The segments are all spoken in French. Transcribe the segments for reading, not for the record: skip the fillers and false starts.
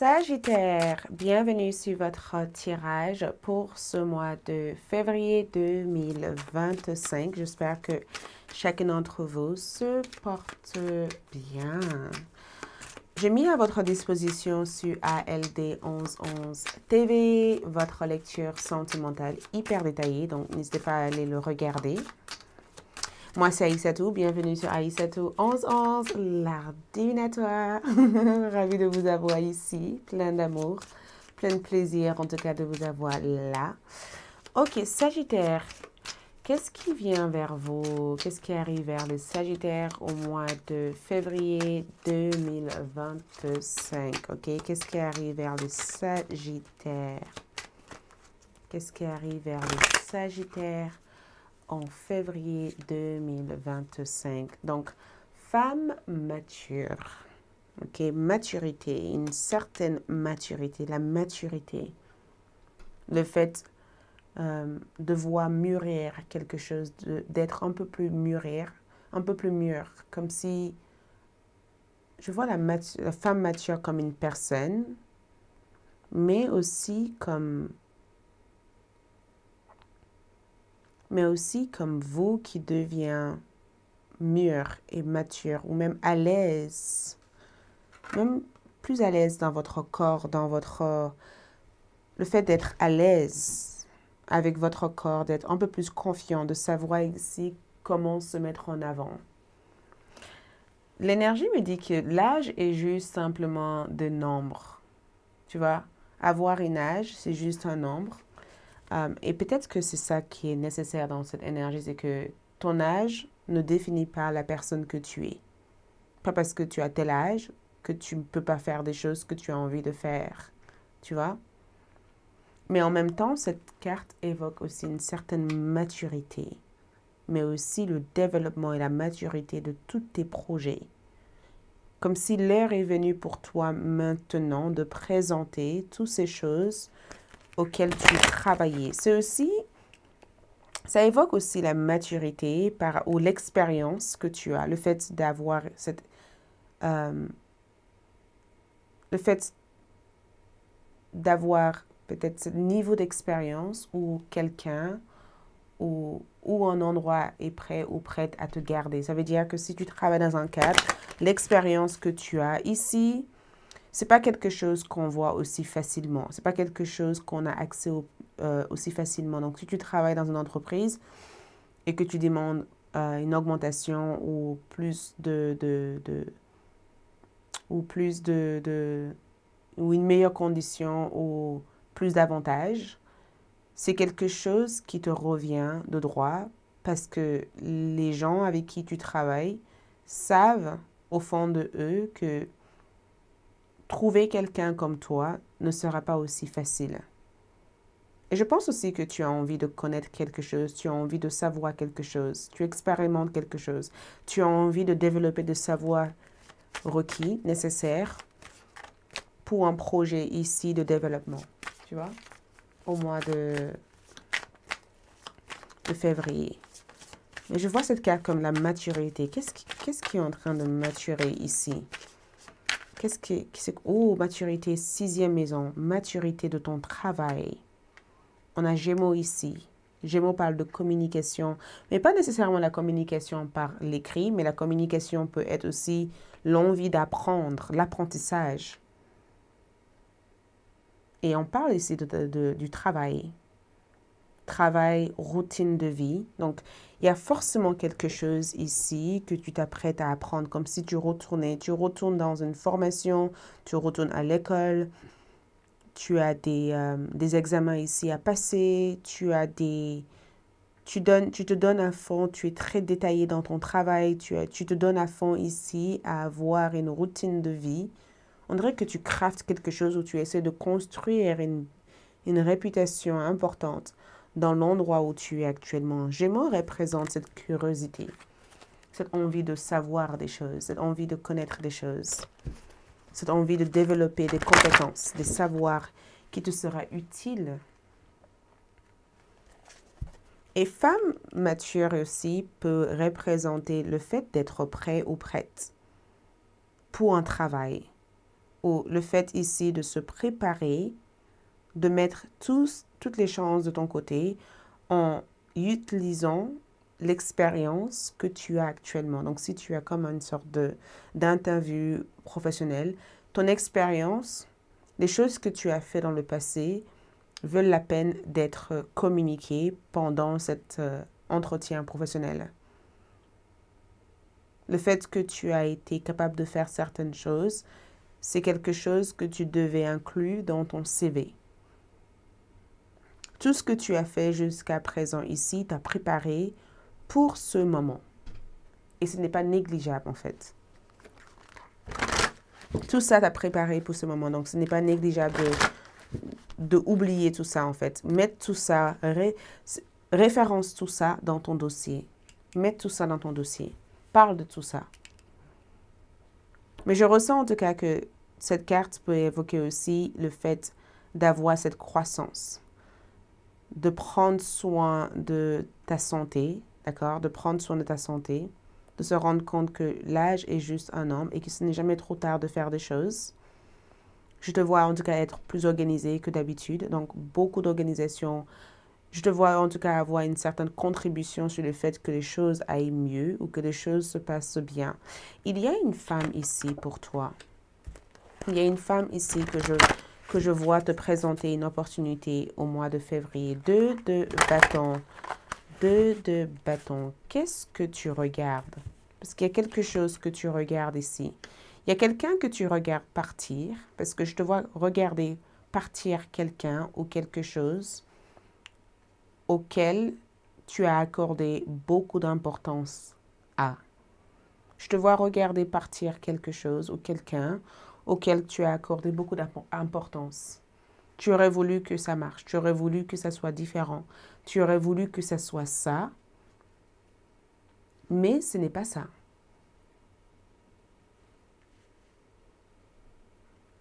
Sagittaire, bienvenue sur votre tirage pour ce mois de février 2025. J'espère que chacun d'entre vous se porte bien. J'ai mis à votre disposition sur ALD 1111 TV votre lecture sentimentale hyper détaillée, donc n'hésitez pas à aller le regarder. Moi, c'est Aïssatou. Bienvenue sur Aïssatou 1111, l'art divinatoire. Ravie de vous avoir ici. Plein d'amour, plein de plaisir en tout cas de vous avoir là. Ok, Sagittaire, qu'est-ce qui vient vers vous? Qu'est-ce qui arrive vers le Sagittaire au mois de février 2025? Ok, qu'est-ce qui arrive vers le Sagittaire? Qu'est-ce qui arrive vers le Sagittaire en février 2025. Donc, femme mature. Ok, maturité, une certaine maturité, la maturité. Le fait de voir mûrir quelque chose, d'être un peu plus mûr, comme si je vois la femme mature comme une personne, mais aussi comme vous qui devient mûr et mature, ou même à l'aise, même plus à l'aise dans votre corps, le fait d'être à l'aise avec votre corps, d'être un peu plus confiant, de savoir ici comment se mettre en avant. L'énergie me dit que l'âge est juste simplement de nombre. Tu vois, avoir un âge, c'est juste un nombre. Et peut-être que c'est ça qui est nécessaire dans cette énergie, c'est que ton âge ne définit pas la personne que tu es. Pas parce que tu as tel âge que tu ne peux pas faire des choses que tu as envie de faire. Tu vois? Mais en même temps, cette carte évoque aussi une certaine maturité, mais aussi le développement et la maturité de tous tes projets. Comme si l'heure est venue pour toi maintenant de présenter toutes ces choses auxquelles tu travaillais. Ça évoque aussi la maturité ou l'expérience que tu as, le fait d'avoir peut-être ce niveau d'expérience où quelqu'un ou un endroit est prêt ou prête à te garder. Ça veut dire que si tu travailles dans un cadre, l'expérience que tu as ici, c'est pas quelque chose qu'on voit aussi facilement. C'est pas quelque chose qu'on a accès aussi facilement. Donc, si tu travailles dans une entreprise et que tu demandes une augmentation ou ou une meilleure condition ou plus d'avantages, c'est quelque chose qui te revient de droit parce que les gens avec qui tu travailles savent au fond de eux que trouver quelqu'un comme toi ne sera pas aussi facile. Et je pense aussi que tu as envie de connaître quelque chose, tu as envie de savoir quelque chose, tu expérimentes quelque chose, tu as envie de développer des savoirs requis, nécessaires pour un projet ici de développement, tu vois, au mois de février. Mais je vois cette carte comme la maturité. Qu'est-ce qui est en train de maturer ici? Oh, maturité, 6e maison, maturité de ton travail. On a Gémeaux ici. Gémeaux parle de communication, mais pas nécessairement la communication par l'écrit, mais la communication peut être aussi l'envie d'apprendre, l'apprentissage. Et on parle ici du travail. Travail, routine de vie. Donc, il y a forcément quelque chose ici que tu t'apprêtes à apprendre, comme si tu retournes dans une formation, tu retournes à l'école, tu as des examens ici à passer, tu te donnes à fond, tu es très détaillé dans ton travail, tu te donnes à fond ici à avoir une routine de vie. On dirait que tu craftes quelque chose où tu essaies de construire une réputation importante dans l'endroit où tu es actuellement. Gémeaux représente cette curiosité, cette envie de savoir des choses, cette envie de connaître des choses, cette envie de développer des compétences, des savoirs qui te sera utile. Et femme mature aussi peut représenter le fait d'être prêt ou prête pour un travail. ou le fait ici de se préparer, de mettre toutes les chances de ton côté en utilisant l'expérience que tu as actuellement. Donc, si tu as comme une sorte d'interview professionnelle, ton expérience, les choses que tu as fait dans le passé veulent la peine d'être communiquées pendant cet entretien professionnel. Le fait que tu as été capable de faire certaines choses, c'est quelque chose que tu devais inclure dans ton CV. Tout ce que tu as fait jusqu'à présent ici t'a préparé pour ce moment. Et ce n'est pas négligeable en fait. Tout ça t'a préparé pour ce moment. Donc ce n'est pas négligeable de oublier tout ça en fait. Mettre tout ça, référence tout ça dans ton dossier. Mettre tout ça dans ton dossier. Parle de tout ça. Mais je ressens en tout cas que cette carte peut évoquer aussi le fait d'avoir cette croissance, de prendre soin de ta santé, d'accord? De prendre soin de ta santé, de se rendre compte que l'âge est juste un nombre et que ce n'est jamais trop tard de faire des choses. Je te vois en tout cas être plus organisé que d'habitude, donc beaucoup d'organisation. Je te vois en tout cas avoir une certaine contribution sur le fait que les choses aillent mieux ou que les choses se passent bien. Il y a une femme ici pour toi. Il y a une femme ici que je vois te présenter une opportunité au mois de février. 2 de bâton. 2 de bâton. Qu'est-ce que tu regardes? Parce qu'il y a quelque chose que tu regardes ici. Il y a quelqu'un que tu regardes partir, parce que je te vois regarder partir quelqu'un ou quelque chose auquel tu as accordé beaucoup d'importance à. Je te vois regarder partir quelque chose ou quelqu'un auquel tu as accordé beaucoup d'importance. Tu aurais voulu que ça marche, tu aurais voulu que ça soit différent, tu aurais voulu que ça soit ça, mais ce n'est pas ça.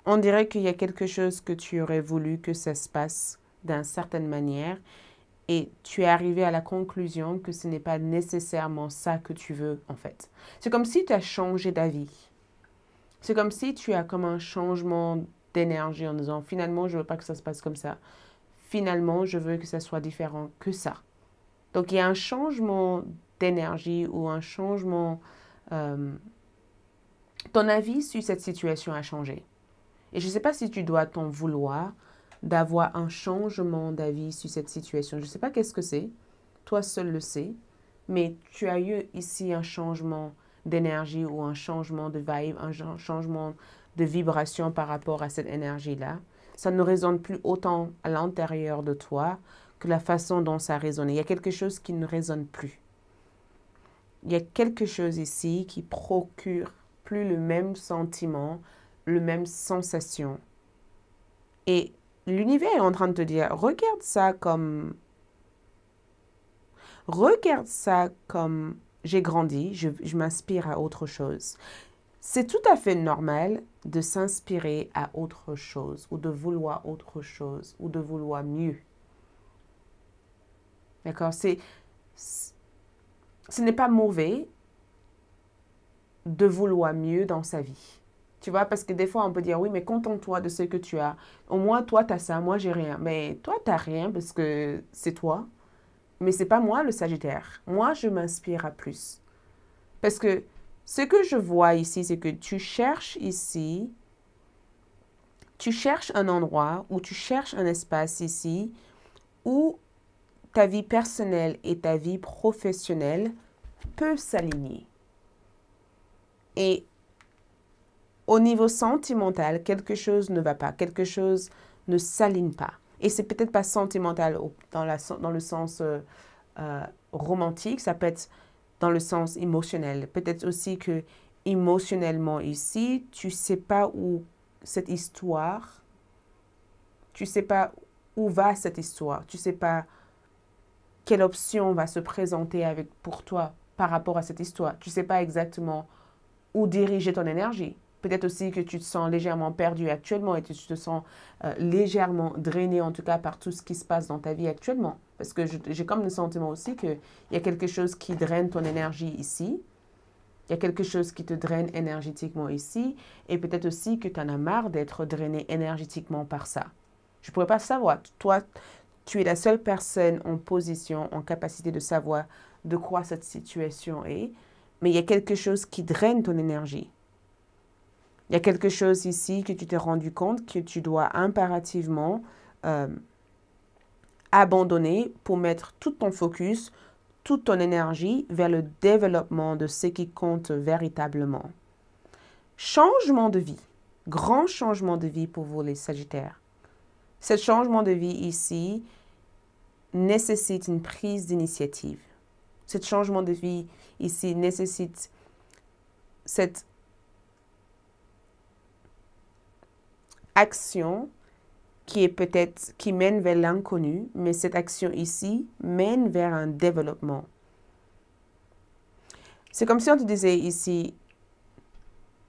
On dirait qu'il y a quelque chose que tu aurais voulu que ça se passe d'une certaine manière et tu es arrivé à la conclusion que ce n'est pas nécessairement ça que tu veux en fait. C'est comme si tu as changé d'avis. C'est comme si tu as comme un changement d'énergie en disant finalement je veux pas que ça se passe comme ça. Finalement je veux que ça soit différent que ça. Donc il y a un changement d'énergie ou un changement... ton avis sur cette situation a changé. Et je ne sais pas si tu dois t'en vouloir d'avoir un changement d'avis sur cette situation. Je ne sais pas qu'est-ce que c'est. Toi seul le sais. Mais tu as eu ici un changement d'énergie ou un changement de vibe, un changement de vibration par rapport à cette énergie-là. Ça ne résonne plus autant à l'intérieur de toi que la façon dont ça résonne. Il y a quelque chose qui ne résonne plus. Il y a quelque chose ici qui procure plus le même sentiment, le même sensation. Et l'univers est en train de te dire, regarde ça comme j'ai grandi, je m'inspire à autre chose. C'est tout à fait normal de s'inspirer à autre chose ou de vouloir autre chose ou de vouloir mieux. D'accord? Ce n'est pas mauvais de vouloir mieux dans sa vie. Tu vois, parce que des fois, on peut dire, oui, mais contente-toi de ce que tu as. Au moins, toi, tu as ça, moi, j'ai rien. Mais toi, tu n'as rien parce que c'est toi. Mais ce n'est pas moi, le Sagittaire. Moi, je m'inspire à plus. Parce que ce que je vois ici, c'est que tu cherches ici, tu cherches un endroit ou tu cherches un espace ici où ta vie personnelle et ta vie professionnelle peuvent s'aligner. Et au niveau sentimental, quelque chose ne va pas, quelque chose ne s'aligne pas. Et c'est peut-être pas sentimental dans le sens romantique, ça peut être dans le sens émotionnel. Peut-être aussi que émotionnellement ici, tu sais pas où cette histoire, tu sais pas où va cette histoire, tu sais pas quelle option va se présenter pour toi par rapport à cette histoire. Tu sais pas exactement où diriger ton énergie. Peut-être aussi que tu te sens légèrement perdu actuellement et que tu te sens légèrement drainé, en tout cas, par tout ce qui se passe dans ta vie actuellement. Parce que j'ai comme le sentiment aussi qu'il y a quelque chose qui draine ton énergie ici. Il y a quelque chose qui te draine énergétiquement ici et peut-être aussi que tu en as marre d'être drainé énergétiquement par ça. Je ne pourrais pas savoir. Toi, tu es la seule personne en position, en capacité de savoir de quoi cette situation est, mais il y a quelque chose qui draine ton énergie. Il y a quelque chose ici que tu t'es rendu compte que tu dois impérativement abandonner pour mettre tout ton focus, toute ton énergie vers le développement de ce qui compte véritablement. Changement de vie. Grand changement de vie pour vous les Sagittaires. Ce changement de vie ici nécessite une prise d'initiative. Ce changement de vie ici nécessite cette action qui mène vers l'inconnu, mais cette action ici mène vers un développement. C'est comme si on te disait ici,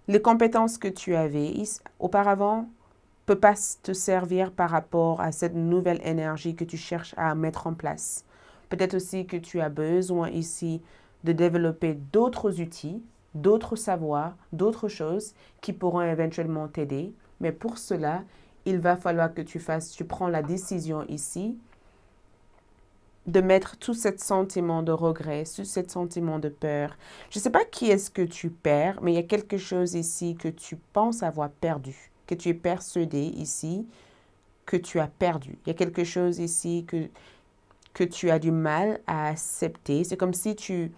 les compétences que tu avais auparavant ne peuvent pas te servir par rapport à cette nouvelle énergie que tu cherches à mettre en place. Peut-être aussi que tu as besoin ici de développer d'autres outils, d'autres savoirs, d'autres choses qui pourront éventuellement t'aider. Mais pour cela, il va falloir que tu prends la décision ici de mettre tout ce sentiment de regret, tout ce sentiment de peur. Je ne sais pas qui est-ce que tu perds, mais il y a quelque chose ici que tu penses avoir perdu, que tu es persuadé ici que tu as perdu. Il y a quelque chose ici que tu as du mal à accepter. C'est comme si tu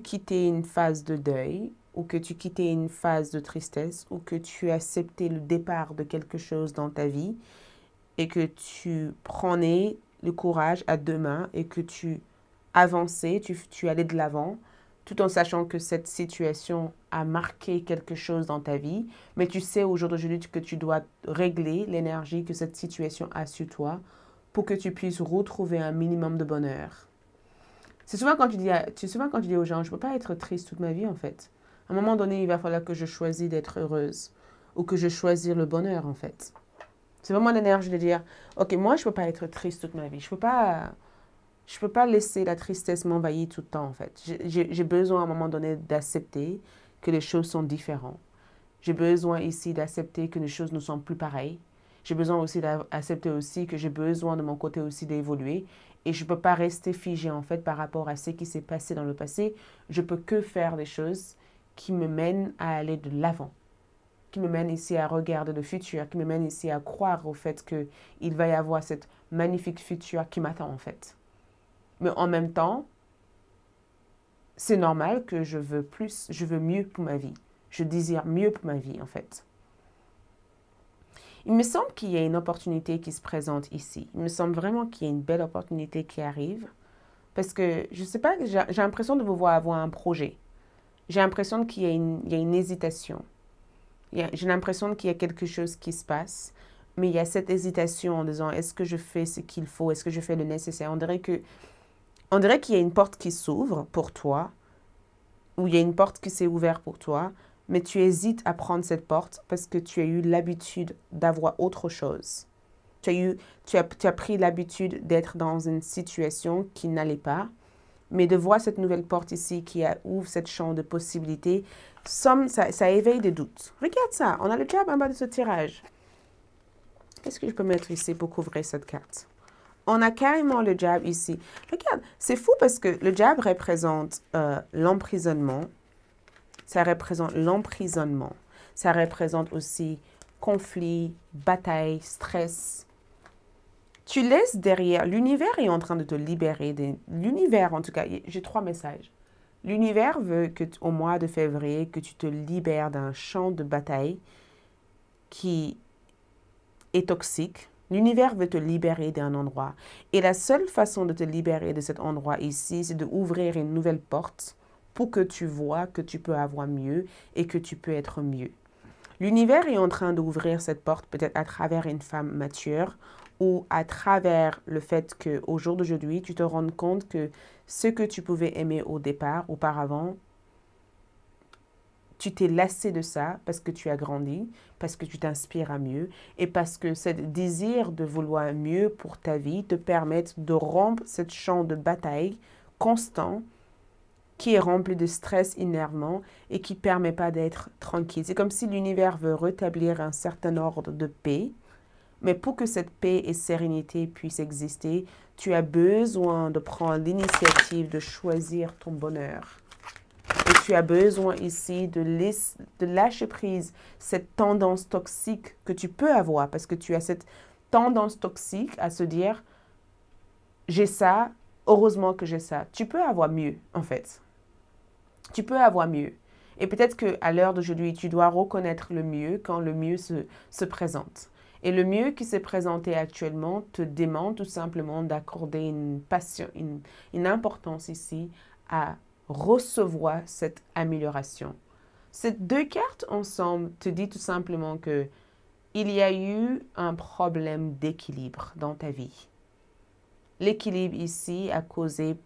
quittais une phase de deuil ou que tu quittais une phase de tristesse ou que tu acceptais le départ de quelque chose dans ta vie et que tu prenais le courage à deux mains et que tu avançais, tu allais de l'avant tout en sachant que cette situation a marqué quelque chose dans ta vie, mais tu sais au jour d'aujourd'hui que tu dois régler l'énergie que cette situation a sur toi pour que tu puisses retrouver un minimum de bonheur. C'est souvent quand tu dis aux gens, je ne peux pas être triste toute ma vie en fait. À un moment donné, il va falloir que je choisisse d'être heureuse ou que je choisisse le bonheur en fait. C'est vraiment l'énergie de dire, ok, moi je ne peux pas être triste toute ma vie. Je peux pas laisser la tristesse m'envahir tout le temps en fait. J'ai besoin à un moment donné d'accepter que les choses sont différentes. J'ai besoin ici d'accepter que les choses ne sont plus pareilles. J'ai besoin aussi d'accepter aussi que j'ai besoin de mon côté aussi d'évoluer. Et je ne peux pas rester figée en fait par rapport à ce qui s'est passé dans le passé. Je peux que faire des choses qui me mènent à aller de l'avant, qui me mènent ici à regarder le futur, qui me mènent ici à croire au fait qu'il va y avoir cette magnifique futur qui m'attend en fait. Mais en même temps, c'est normal que je veux plus, je veux mieux pour ma vie. Je désire mieux pour ma vie en fait. Il me semble qu'il y a une opportunité qui se présente ici. Il me semble vraiment qu'il y a une belle opportunité qui arrive. Parce que, je ne sais pas, j'ai l'impression de vous voir avoir un projet. J'ai l'impression qu'il y a une hésitation. J'ai l'impression qu'il y a quelque chose qui se passe. Mais il y a cette hésitation en disant, est-ce que je fais ce qu'il faut? Est-ce que je fais le nécessaire? On dirait qu'il y a une porte qui s'ouvre pour toi. Ou il y a une porte qui s'est ouverte pour toi. Mais tu hésites à prendre cette porte parce que tu as eu l'habitude d'avoir autre chose. Tu as pris l'habitude d'être dans une situation qui n'allait pas, mais de voir cette nouvelle porte ici qui ouvre cette champ de possibilités, ça éveille des doutes. Regarde ça, on a le diable en bas de ce tirage. Qu'est-ce que je peux mettre ici pour couvrir cette carte? On a carrément le diable ici. Regarde, c'est fou parce que le diable représente l'emprisonnement. Ça représente l'emprisonnement. Ça représente aussi conflit, bataille, stress. Tu laisses derrière, l'univers est en train de te libérer. L'univers, en tout cas, j'ai 3 messages. L'univers veut qu'au mois de février, que tu te libères d'un champ de bataille qui est toxique. L'univers veut te libérer d'un endroit. Et la seule façon de te libérer de cet endroit ici, c'est d'ouvrir une nouvelle porte pour que tu vois que tu peux avoir mieux et que tu peux être mieux. L'univers est en train d'ouvrir cette porte peut-être à travers une femme mature ou à travers le fait qu'au jour d'aujourd'hui, tu te rends compte que ce que tu pouvais aimer au départ, auparavant, tu t'es lassé de ça parce que tu as grandi, parce que tu t'inspires à mieux et parce que ce désir de vouloir mieux pour ta vie te permet de rompre ce champ de bataille constant qui est rempli de stress énervant et qui ne permet pas d'être tranquille. C'est comme si l'univers veut rétablir un certain ordre de paix, mais pour que cette paix et sérénité puissent exister, tu as besoin de prendre l'initiative de choisir ton bonheur. Et tu as besoin ici de lâcher prise cette tendance toxique que tu peux avoir, parce que tu as cette tendance toxique à se dire, j'ai ça, heureusement que j'ai ça. Tu peux avoir mieux, en fait. Tu peux avoir mieux. Et peut-être qu'à l'heure d'aujourd'hui, tu dois reconnaître le mieux quand le mieux se présente. Et le mieux qui s'est présenté actuellement te demande tout simplement d'accorder une passion, une importance ici à recevoir cette amélioration. Ces deux cartes ensemble te disent tout simplement que il y a eu un problème d'équilibre dans ta vie. L'équilibre ici a causé,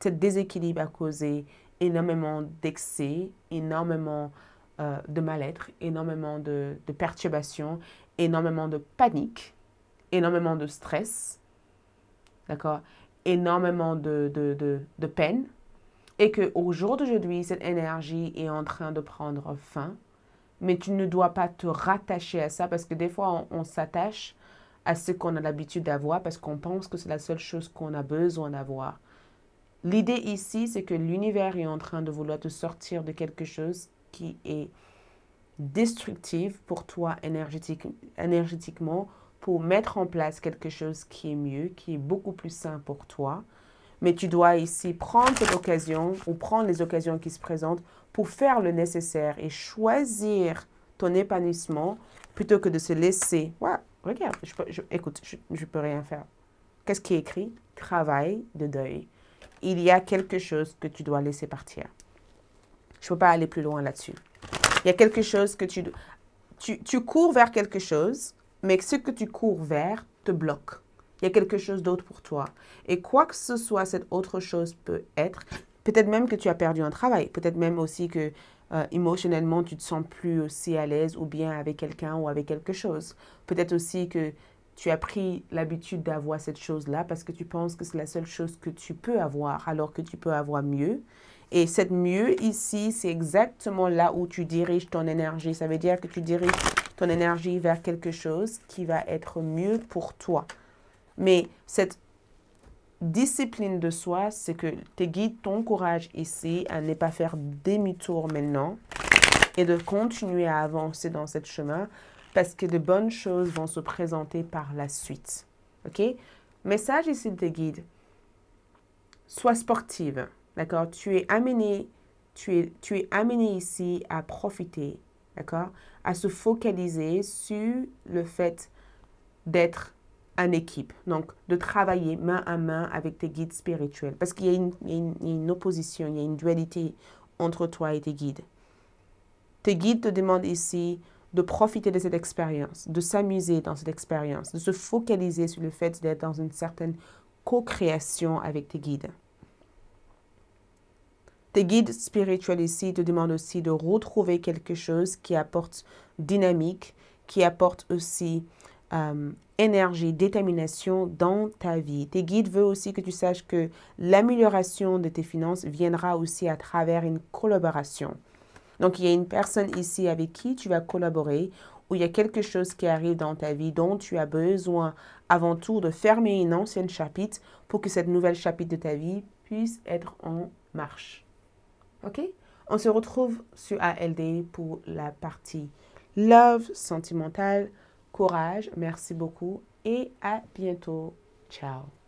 cet déséquilibre a causé énormément d'excès, énormément de mal-être, énormément de perturbations, énormément de panique, énormément de stress, d'accord, énormément de peine, et qu'au jour d'aujourd'hui, cette énergie est en train de prendre fin, mais tu ne dois pas te rattacher à ça, parce que des fois, on s'attache à ce qu'on a l'habitude d'avoir, parce qu'on pense que c'est la seule chose qu'on a besoin d'avoir. L'idée ici, c'est que l'univers est en train de vouloir te sortir de quelque chose qui est destructif pour toi énergétiquement, pour mettre en place quelque chose qui est mieux, qui est beaucoup plus sain pour toi. Mais tu dois ici prendre cette occasion ou prendre les occasions qui se présentent pour faire le nécessaire et choisir ton épanouissement plutôt que de se laisser. Ouais, regarde, écoute, je peux rien faire. Qu'est-ce qui est écrit? Travail de deuil. Il y a quelque chose que tu dois laisser partir. Je ne peux pas aller plus loin là-dessus. Il y a quelque chose que tu cours vers quelque chose, mais ce que tu cours vers te bloque. Il y a quelque chose d'autre pour toi. Et quoi que ce soit, cette autre chose peut être, peut-être même que tu as perdu un travail, peut-être même aussi que émotionnellement, tu ne te sens plus aussi à l'aise ou bien avec quelqu'un ou avec quelque chose. Peut-être aussi que tu as pris l'habitude d'avoir cette chose-là parce que tu penses que c'est la seule chose que tu peux avoir, alors que tu peux avoir mieux. Et cette mieux ici, c'est exactement là où tu diriges ton énergie. Ça veut dire que tu diriges ton énergie vers quelque chose qui va être mieux pour toi. Mais cette discipline de soi, c'est que te guides ton courage ici à ne pas faire demi-tour maintenant et de continuer à avancer dans ce chemin parce que de bonnes choses vont se présenter par la suite. OK? Message ici de tes guides. Sois sportive. D'accord? Tu es amené ici à profiter. D'accord? À se focaliser sur le fait d'être en équipe. Donc, de travailler main à main avec tes guides spirituels. Parce qu'il y a une opposition, il y a une dualité entre toi et tes guides. Tes guides te demandent ici de profiter de cette expérience, de s'amuser dans cette expérience, de se focaliser sur le fait d'être dans une certaine co-création avec tes guides. Tes guides spirituels ici te demandent aussi de retrouver quelque chose qui apporte dynamique, qui apporte aussi énergie, détermination dans ta vie. Tes guides veulent aussi que tu saches que l'amélioration de tes finances viendra aussi à travers une collaboration. Donc, il y a une personne ici avec qui tu vas collaborer, où il y a quelque chose qui arrive dans ta vie dont tu as besoin avant tout de fermer une ancienne chapitre pour que cette nouvelle chapitre de ta vie puisse être en marche. OK? On se retrouve sur ALD pour la partie love, sentimentale, courage. Merci beaucoup et à bientôt. Ciao.